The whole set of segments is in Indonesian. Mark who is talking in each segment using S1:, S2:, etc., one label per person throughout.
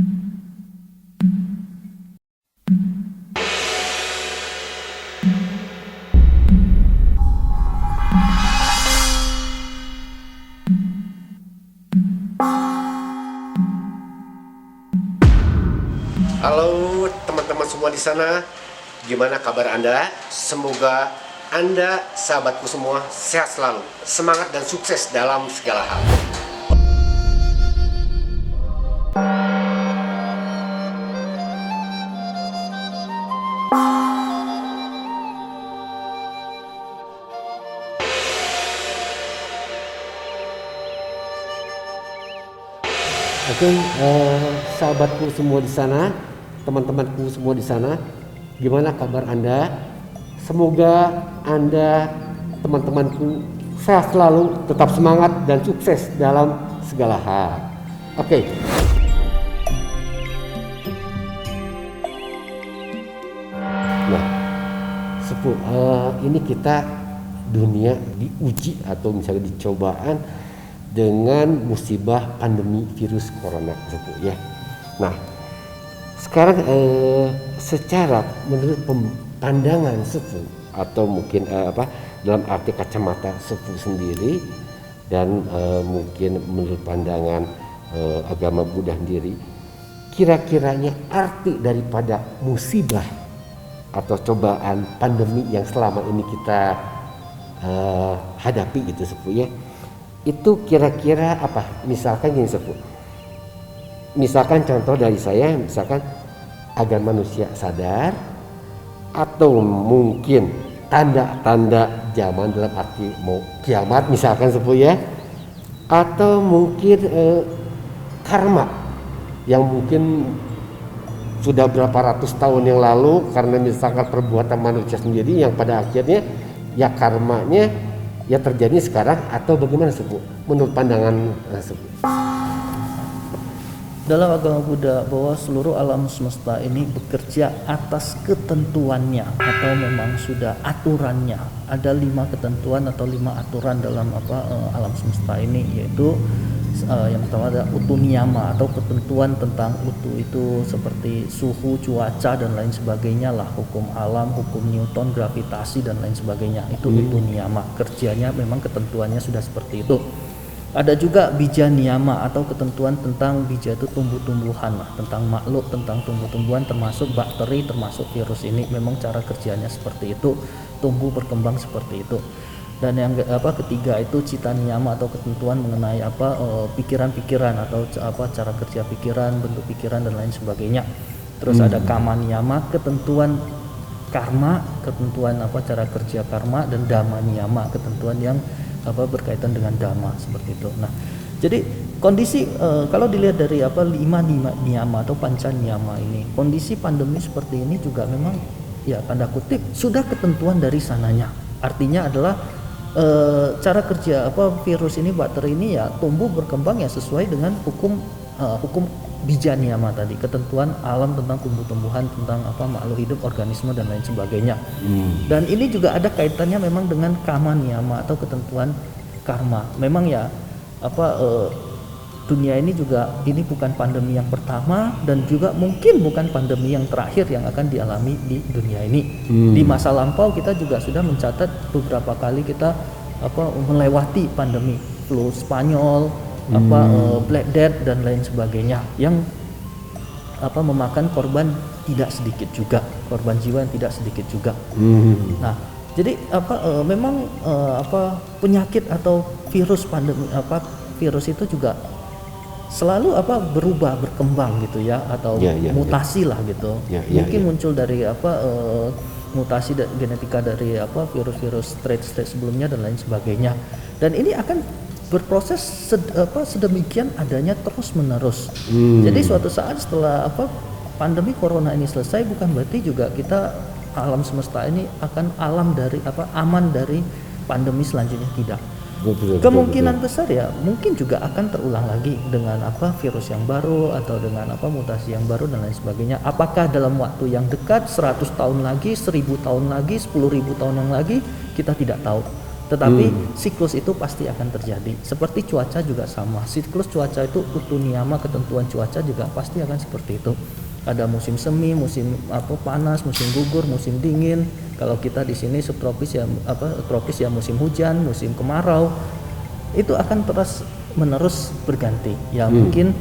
S1: Halo teman-teman semua di sana, gimana kabar Anda? Semoga Anda, sahabatku semua, sehat selalu, semangat dan sukses dalam segala hal. Oke, sahabatku semua di sana, teman-temanku semua di sana, gimana kabar Anda? Semoga Anda, teman-temanku, sehat selalu, tetap semangat dan sukses dalam segala hal. Oke. Nah, Sepuh, ini kita dunia diuji atau misalnya dicobaan dengan musibah pandemi virus corona, Sepuh ya. Nah, sekarang secara menurut pandangan Sepuh atau mungkin dalam arti kacamata Sepuh sendiri dan mungkin menurut pandangan agama Buddha sendiri, kira-kiranya arti daripada musibah atau cobaan pandemi yang selama ini kita hadapi gitu Sepuh ya, itu kira-kira apa? Misalkan gini Sepuh, misalkan contoh dari saya, misalkan agar manusia sadar, atau mungkin tanda-tanda zaman dalam arti mau kiamat misalkan Sepuh ya, atau mungkin karma yang mungkin sudah berapa ratus tahun yang lalu karena misalkan perbuatan manusia sendiri yang pada akhirnya ya karmanya ya terjadi sekarang, atau bagaimana Sepuh menurut pandangan Sepuh?
S2: Dalam agama Buddha bahwa seluruh alam semesta ini bekerja atas ketentuannya atau memang sudah aturannya. Ada 5 ketentuan atau 5 aturan dalam alam semesta ini, yaitu yang pertama ada utu niyama atau ketentuan tentang utu itu seperti suhu, cuaca dan lain sebagainya lah, hukum alam, hukum Newton, gravitasi dan lain sebagainya. Itu utu niyama, kerjanya memang ketentuannya sudah seperti itu. Ada juga bija niyama atau ketentuan tentang bija itu tumbuh-tumbuhan lah, tentang makhluk, tentang tumbuh-tumbuhan termasuk bakteri, termasuk virus ini memang cara kerjanya seperti itu, tumbuh berkembang seperti itu. Dan yang ketiga itu cita niyama atau ketentuan mengenai pikiran-pikiran atau cara kerja pikiran, bentuk pikiran dan lain sebagainya. Terus ada kama niyama, ketentuan karma, ketentuan cara kerja karma, dan dhamma niyama, ketentuan yang berkaitan dengan dhamma seperti itu. Nah, jadi kondisi kalau dilihat dari 5 niyama atau panca niyama ini, kondisi pandemi seperti ini juga memang ya tanda kutip sudah ketentuan dari sananya. Artinya adalah cara kerja virus ini, bakteri ini ya tumbuh berkembang ya sesuai dengan hukum bija niyama tadi, ketentuan alam tentang tumbuh-tumbuhan, tentang makhluk hidup, organisme dan lain sebagainya. Dan ini juga ada kaitannya memang dengan kama niyama atau ketentuan karma. Memang ya dunia ini juga ini bukan pandemi yang pertama dan juga mungkin bukan pandemi yang terakhir yang akan dialami di dunia ini. Di masa lampau kita juga sudah mencatat beberapa kali kita melewati pandemi flu Spanyol, Black Death dan lain sebagainya yang memakan korban tidak sedikit juga, korban jiwa yang tidak sedikit juga. Nah, jadi memang penyakit atau virus pandemi virus itu juga selalu berubah, berkembang gitu ya, atau mutasi lah gitu. Mungkin muncul dari mutasi genetika dari virus-virus strain sebelumnya dan lain sebagainya. Dan ini akan berproses sedemikian adanya terus menerus. Jadi suatu saat setelah pandemi corona ini selesai, bukan berarti juga kita alam semesta ini akan aman dari pandemi selanjutnya, tidak. Kemungkinan besar ya mungkin juga akan terulang lagi dengan virus yang baru atau dengan mutasi yang baru dan lain sebagainya. Apakah dalam waktu yang dekat 100 tahun lagi, 1000 tahun lagi, 10.000 tahun yang lagi, kita tidak tahu. Tetapi siklus itu pasti akan terjadi. Seperti cuaca juga sama. Siklus cuaca itu utu niyama, ketentuan cuaca juga pasti akan seperti itu. Ada musim semi, musim panas, musim gugur, musim dingin. Kalau kita di sini subtropis ya tropis ya musim hujan, musim kemarau. Itu akan terus menerus berganti. Ya mungkin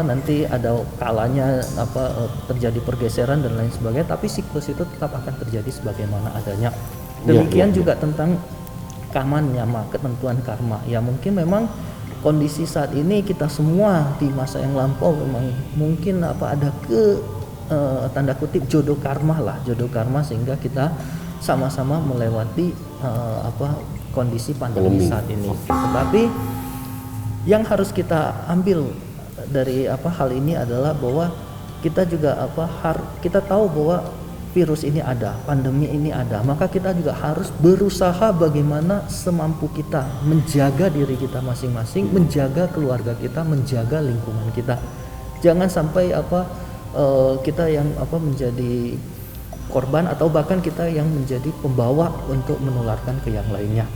S2: nanti ada kalanya terjadi pergeseran dan lain sebagainya, tapi siklus itu tetap akan terjadi sebagaimana adanya. Demikian juga tentang kama niyama, ketentuan karma. Ya mungkin memang kondisi saat ini kita semua di masa yang lampau memang mungkin ada tanda kutip jodoh karma sehingga kita sama-sama melewati kondisi pandemi saat ini. Tetapi yang harus kita ambil dari hal ini adalah bahwa kita juga kita tahu bahwa virus ini ada, pandemi ini ada, maka kita juga harus berusaha bagaimana semampu kita menjaga diri kita masing-masing, menjaga keluarga kita, menjaga lingkungan kita. Jangan sampai kita yang menjadi korban atau bahkan kita yang menjadi pembawa untuk menularkan ke yang lainnya.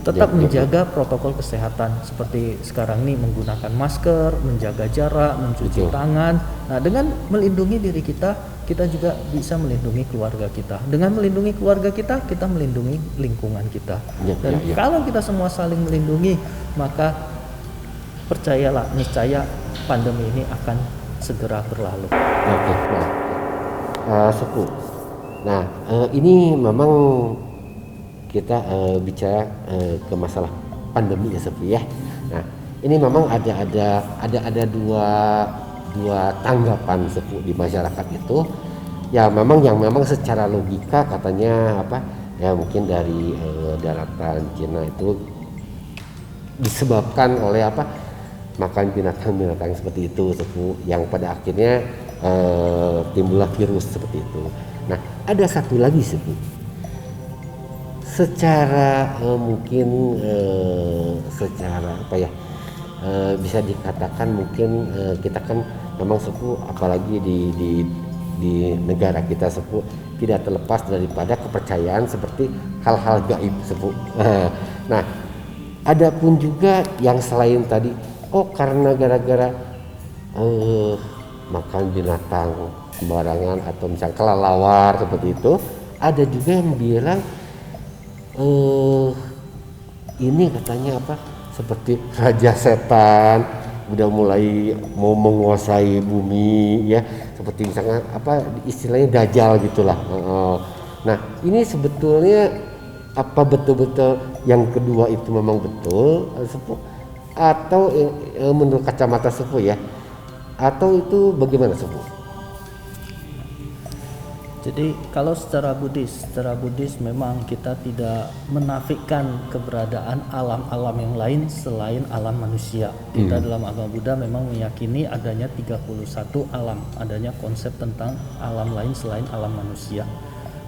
S2: Tetap menjaga protokol kesehatan seperti sekarang ini, menggunakan masker, menjaga jarak, mencuci tangan. Nah, dengan melindungi diri kita, kita juga bisa melindungi keluarga kita. Dengan melindungi keluarga kita, kita melindungi lingkungan kita. Dan kalau kita semua saling melindungi, maka percayalah, niscaya pandemi ini akan segera berlalu.
S1: Sepuh. Nah, ini memang kita bicara ke masalah pandemi ya Sepuh ya. Nah, ini memang ada dua tanggapan Sepuh di masyarakat itu. Ya memang secara logika katanya ya mungkin dari daratan Cina itu disebabkan oleh makan binatang-binatang seperti itu Sepuh, yang pada akhirnya timbullah virus seperti itu. Nah, ada satu lagi Sepuh, secara mungkin secara bisa dikatakan mungkin kita kan memang Sepuh, apalagi di negara kita Sepuh, tidak terlepas daripada kepercayaan seperti hal-hal gaib Sepuh. Nah, ada pun juga yang selain tadi, karena gara-gara makan binatang sembarangan atau misalnya kelelawar seperti itu, ada juga yang bilang ini katanya seperti raja setan udah mulai mau menguasai bumi ya, seperti misalnya istilahnya dajjal gitulah. Nah, ini sebetulnya apa betul-betul yang kedua itu memang betul Sepuh, atau menurut kacamata Sepuh ya, atau itu bagaimana Sepuh?
S2: Jadi kalau secara Buddhis memang kita tidak menafikan keberadaan alam-alam yang lain selain alam manusia. Kita dalam agama Buddha memang meyakini adanya 31 alam, adanya konsep tentang alam lain selain alam manusia.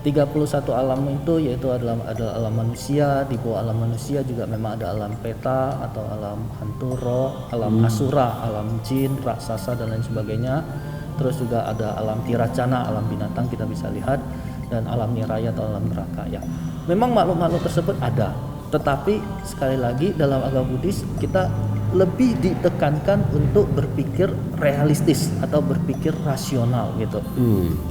S2: 31 alam itu yaitu adalah alam manusia, di bawah alam manusia juga memang ada alam peta atau alam hantu roh, alam asura, alam jin, raksasa dan lain sebagainya. Terus juga ada alam tiracana, alam binatang kita bisa lihat, dan alam niraya atau alam neraka ya. Memang makhluk-makhluk tersebut ada, tetapi sekali lagi dalam agama Buddhis kita lebih ditekankan untuk berpikir realistis atau berpikir rasional gitu.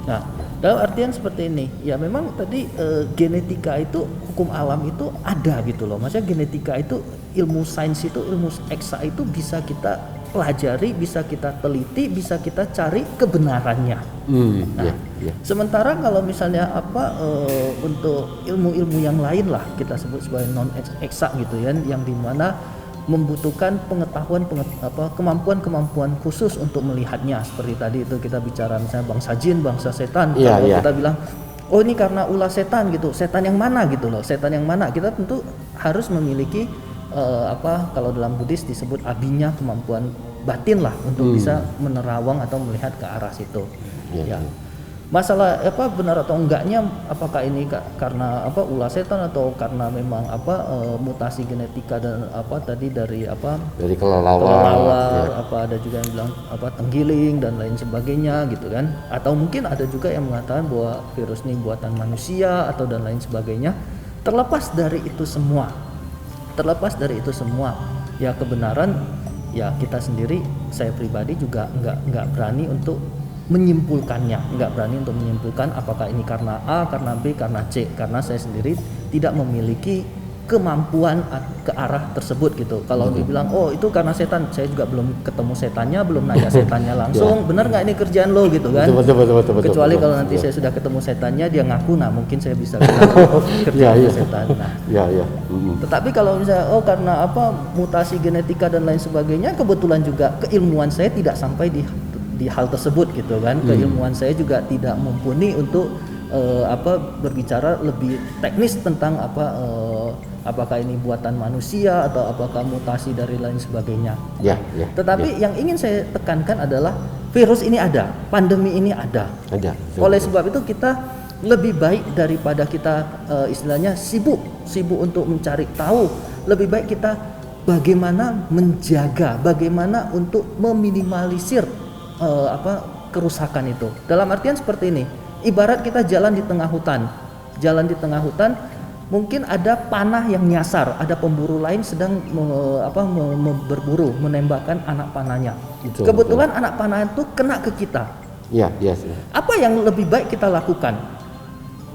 S2: Nah, dalam artian seperti ini, ya memang tadi genetika itu, hukum alam itu ada gitu loh. Maksudnya genetika itu, ilmu sains itu, ilmu eksa itu bisa kita pelajari, bisa kita teliti, bisa kita cari kebenarannya. Sementara kalau misalnya untuk ilmu-ilmu yang lain lah kita sebut sebagai non eksa gitu ya, yang dimana membutuhkan kemampuan khusus untuk melihatnya. Seperti tadi itu kita bicara misalnya bangsa jin, bangsa setan. Kalau kita bilang ini karena ulah setan gitu, setan yang mana gitu loh, setan yang mana, kita tentu harus memiliki kalau dalam Buddhis disebut abinya, kemampuan batin lah untuk bisa menerawang atau melihat ke arah situ. Ya. Masalah benar atau enggaknya, apakah ini karena ulah setan atau karena memang mutasi genetika dan tadi dari kelelawar, ada juga yang bilang tenggiling dan lain sebagainya gitu kan, atau mungkin ada juga yang mengatakan bahwa virus ini buatan manusia atau dan lain sebagainya. Terlepas dari itu semua, ya kebenaran, ya kita sendiri, saya pribadi juga nggak berani untuk menyimpulkannya, apakah ini karena A, karena B, karena C, karena saya sendiri tidak memiliki kemampuan ke arah tersebut gitu. Kalau dibilang oh itu karena setan, saya juga belum ketemu setannya, belum nanya setannya langsung, bener nggak ini kerjaan lo gitu kan?
S1: Betul,
S2: Kecuali kalau nanti saya sudah ketemu setannya, dia ngaku, nah mungkin saya bisa bilang kerjaan setan. Nah, tetapi kalau misalnya karena apa mutasi genetika dan lain sebagainya, kebetulan juga keilmuan saya tidak sampai di hal tersebut gitu kan. Keilmuan saya juga tidak mumpuni untuk berbicara lebih teknis tentang apakah ini buatan manusia atau apakah mutasi dari lain sebagainya. Tetapi yang ingin saya tekankan adalah virus ini ada, pandemi ini ada. Oleh sebab itu kita lebih baik daripada kita istilahnya sibuk untuk mencari tahu, lebih baik kita bagaimana menjaga, bagaimana untuk meminimalisir kerusakan itu. Dalam artian seperti ini, ibarat kita jalan di tengah hutan, mungkin ada panah yang nyasar, ada pemburu lain sedang berburu, menembakkan anak panahnya. Kebetulan anak panah itu kena ke kita. Apa yang lebih baik kita lakukan?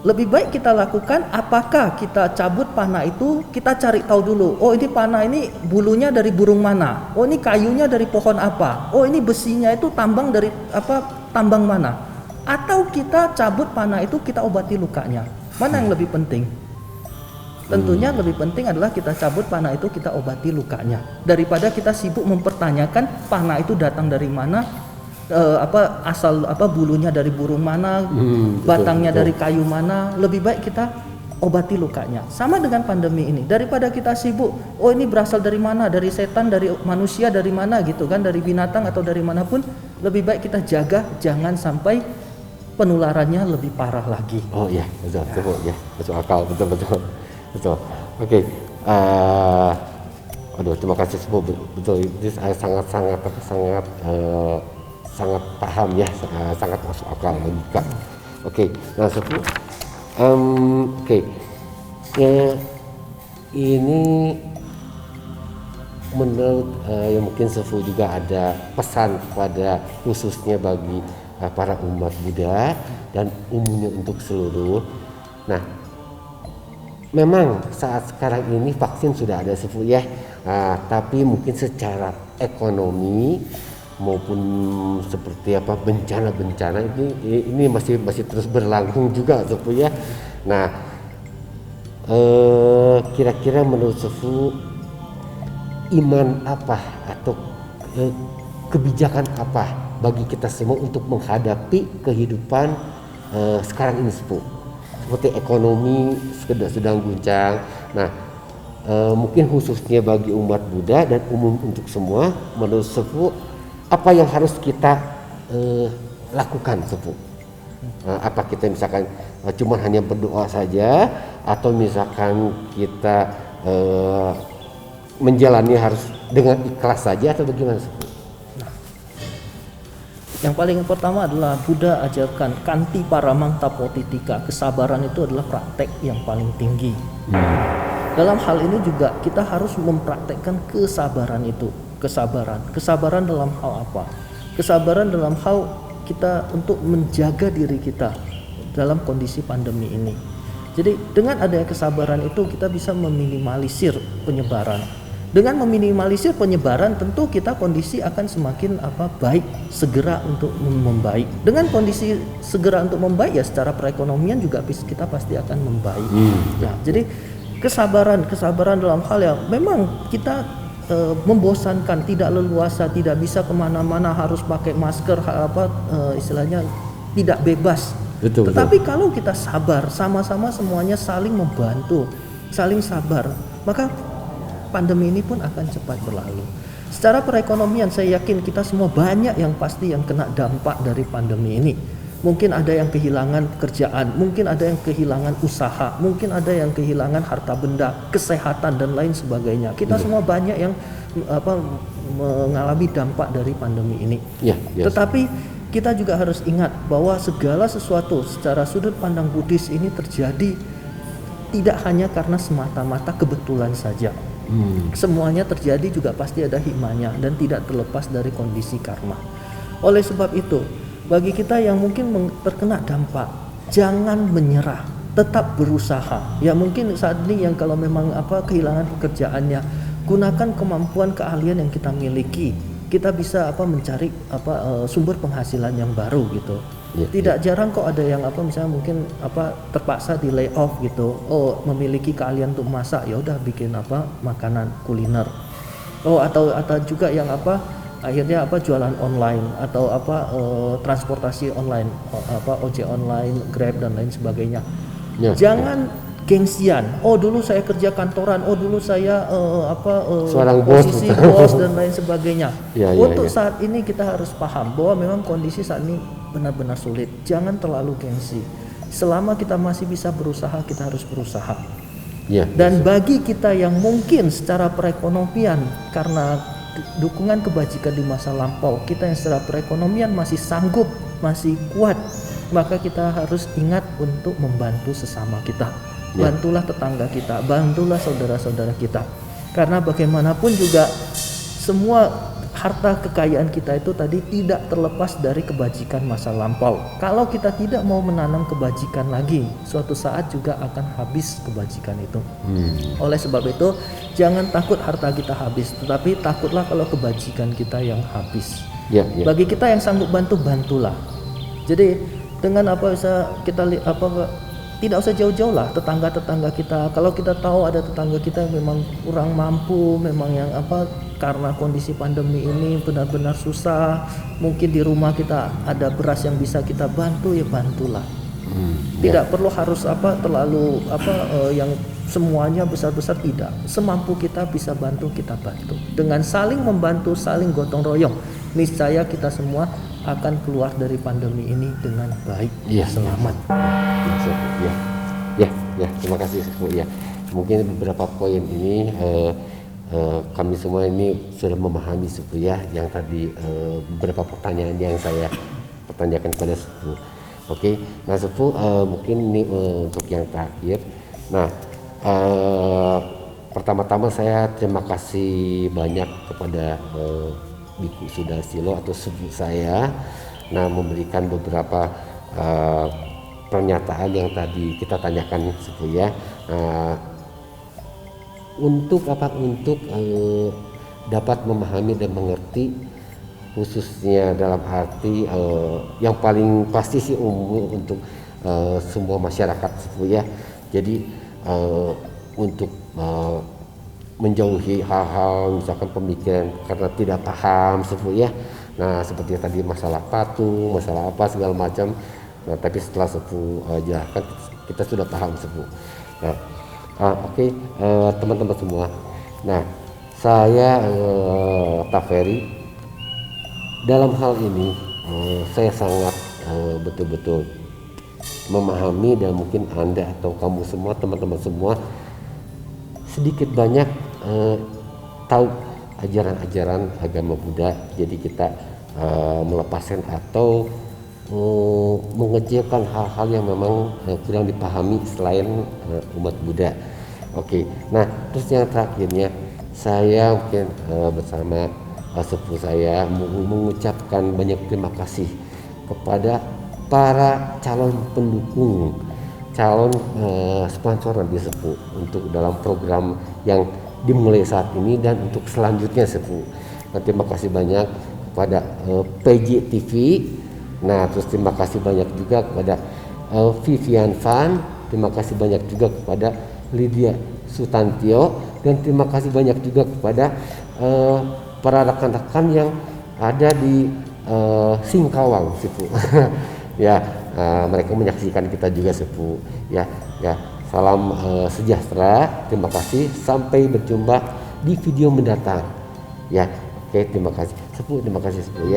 S2: Lebih baik kita lakukan, apakah kita cabut panah itu, kita cari tahu dulu, oh ini panah ini bulunya dari burung mana, oh ini kayunya dari pohon apa, oh ini besinya itu tambang dari tambang mana, atau kita cabut panah itu kita obati lukanya. Mana yang lebih penting? Tentunya lebih penting adalah kita cabut panah itu, kita obati lukanya, daripada kita sibuk mempertanyakan panah itu datang dari mana, asal bulunya dari burung mana, batangnya dari kayu mana. Lebih baik kita obati lukanya. Sama dengan pandemi ini, daripada kita sibuk oh ini berasal dari mana, dari setan, dari manusia, dari mana gitu kan, dari binatang atau dari manapun, lebih baik kita jaga jangan sampai penularannya lebih parah lagi.
S1: Betul akal, betul. Oke. Terima kasih Sepuh, betul itu sangat paham ya, sangat masuk akal logika. Nah Sepuh, ini menurut mungkin Sepuh juga ada pesan pada khususnya bagi para umat Buddha dan umumnya untuk seluruh. Nah, memang saat sekarang ini vaksin sudah ada Sepuh ya, tapi mungkin secara ekonomi maupun seperti bencana-bencana ini masih terus berlangsung juga Sepuh ya. Nah, kira-kira menurut Sepuh iman apa atau kebijakan apa bagi kita semua untuk menghadapi kehidupan sekarang ini Sepuh? Seperti ekonomi sedang guncang. Nah, mungkin khususnya bagi umat Buddha dan umum untuk semua, menurut Sepuh apa yang harus kita lakukan Sepuh? Apa kita misalkan cuma hanya berdoa saja, atau misalkan kita menjalani harus dengan ikhlas saja, atau bagaimana Sepuh?
S2: Yang paling pertama adalah Buddha ajarkan kanti paramang tapotitika, kesabaran itu adalah praktek yang paling tinggi. Dalam hal ini juga kita harus mempraktekkan kesabaran itu. Kesabaran dalam hal apa? Kesabaran dalam hal kita untuk menjaga diri kita dalam kondisi pandemi ini. Jadi dengan adanya kesabaran itu kita bisa meminimalisir penyebaran. Dengan meminimalisir penyebaran tentu kita kondisi akan semakin baik, segera untuk membaik. Dengan kondisi segera untuk membaik ya secara perekonomian juga kita pasti akan membaik. Nah, jadi kesabaran dalam hal yang memang kita membosankan, tidak leluasa, tidak bisa kemana-mana harus pakai masker, istilahnya tidak bebas.
S1: Betul.
S2: Tetapi kalau kita sabar, sama-sama semuanya saling membantu, saling sabar, maka pandemi ini pun akan cepat berlalu. Secara perekonomian saya yakin kita semua banyak yang pasti yang kena dampak dari pandemi ini. Mungkin ada yang kehilangan pekerjaan, mungkin ada yang kehilangan usaha, mungkin ada yang kehilangan harta benda, kesehatan dan lain sebagainya. Kita semua banyak yang mengalami dampak dari pandemi ini. Tetapi kita juga harus ingat bahwa segala sesuatu secara sudut pandang Buddhis ini terjadi tidak hanya karena semata-mata kebetulan saja. Semuanya terjadi juga pasti ada hikmahnya dan tidak terlepas dari kondisi karma. Oleh sebab itu, bagi kita yang mungkin terkena dampak, jangan menyerah, tetap berusaha. Ya mungkin saat ini yang kalau memang kehilangan pekerjaannya, gunakan kemampuan keahlian yang kita miliki. Kita bisa mencari sumber penghasilan yang baru gitu. Tidak jarang kok ada yang misalnya mungkin terpaksa di lay off gitu. Oh, memiliki keahlian untuk masak, ya udah bikin makanan kuliner. Oh, atau juga yang akhirnya jualan online atau transportasi online, ojek online, Grab dan lain sebagainya. Jangan gengsian. Oh, dulu saya kerja kantoran. Oh, dulu saya
S1: seorang
S2: posisi bos dan lain sebagainya. Untuk
S1: ya.
S2: saat ini kita harus paham bahwa memang kondisi saat ini benar-benar sulit. Jangan terlalu gengsi. Selama kita masih bisa berusaha, kita harus berusaha. Dan bagi kita yang mungkin secara perekonomian karena dukungan kebajikan di masa lampau, kita yang secara perekonomian masih sanggup, masih kuat, maka kita harus ingat untuk membantu sesama kita. Bantulah tetangga kita, bantulah saudara-saudara kita. Karena bagaimanapun juga semua harta kekayaan kita itu tadi tidak terlepas dari kebajikan masa lampau. Kalau kita tidak mau menanam kebajikan lagi, suatu saat juga akan habis kebajikan itu. Oleh sebab itu, jangan takut harta kita habis, tetapi takutlah kalau kebajikan kita yang habis. Bagi kita yang sanggup bantu, bantulah. Jadi dengan bisa kita tidak usah jauh-jauh lah tetangga-tetangga kita. Kalau kita tahu ada tetangga kita yang memang kurang mampu, memang yang karena kondisi pandemi ini benar-benar susah, mungkin di rumah kita ada beras yang bisa kita bantu, ya bantulah. Tidak perlu harus terlalu yang semuanya besar-besar, tidak. Semampu kita bisa bantu, kita bantu. Dengan saling membantu, saling gotong royong, niscaya kita semua akan keluar dari pandemi ini dengan baik, selamat.
S1: Terima kasih Sefu. Mungkin beberapa poin ini kami semua ini sudah memahami Sefu yang tadi beberapa pertanyaan yang saya pertanyakan kepada Sefu. Oke, nah Sefu mungkin ini untuk yang terakhir. Nah, pertama-tama saya terima kasih banyak kepada Biku Sudarsilo atau sepupu saya, memberikan beberapa pernyataan yang tadi kita tanyakan sepupu untuk dapat memahami dan mengerti, khususnya dalam arti yang paling pasti sih umum untuk semua masyarakat sepupu Jadi untuk menjauhi hal-hal misalkan pemikiran karena tidak paham Sefu Nah seperti tadi masalah patung, masalah apa segala macam. Nah tapi setelah Sefu jelaskan kita sudah paham Sefu. Nah oke, teman-teman semua. Nah saya Taferi dalam hal ini saya sangat betul-betul memahami, dan mungkin Anda atau kamu semua, teman-teman semua sedikit banyak tahu ajaran-ajaran agama Buddha. Jadi kita melepaskan atau mengecilkan hal-hal yang memang kurang dipahami selain umat Buddha. Oke, nah terus yang terakhirnya saya mungkin bersama sepupu saya mengucapkan banyak terima kasih kepada para calon pendukung, calon sponsor Nabi Sepuh untuk dalam program yang dimulai saat ini dan untuk selanjutnya Sepuh. Nah, terima kasih banyak kepada PJ TV. Nah, terus terima kasih banyak juga kepada Vivian Fan. Terima kasih banyak juga kepada Lydia Sutantio, dan terima kasih banyak juga kepada para rekan-rekan yang ada di Singkawang Sepuh. Mereka menyaksikan kita juga Sepuh. Salam sejahtera. Terima kasih. Sampai berjumpa di video mendatang. Oke, terima kasih Sepuh. Terima kasih Sepuh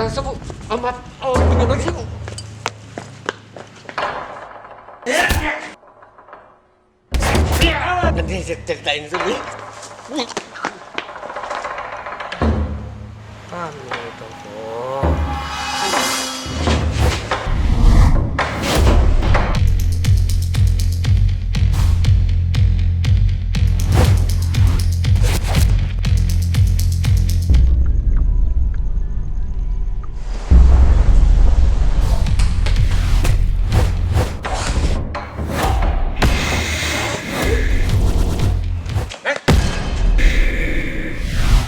S1: Sepuh amat gimana sih Sepuh? Nanti saya ceritain Sepuh.
S3: Amin itu.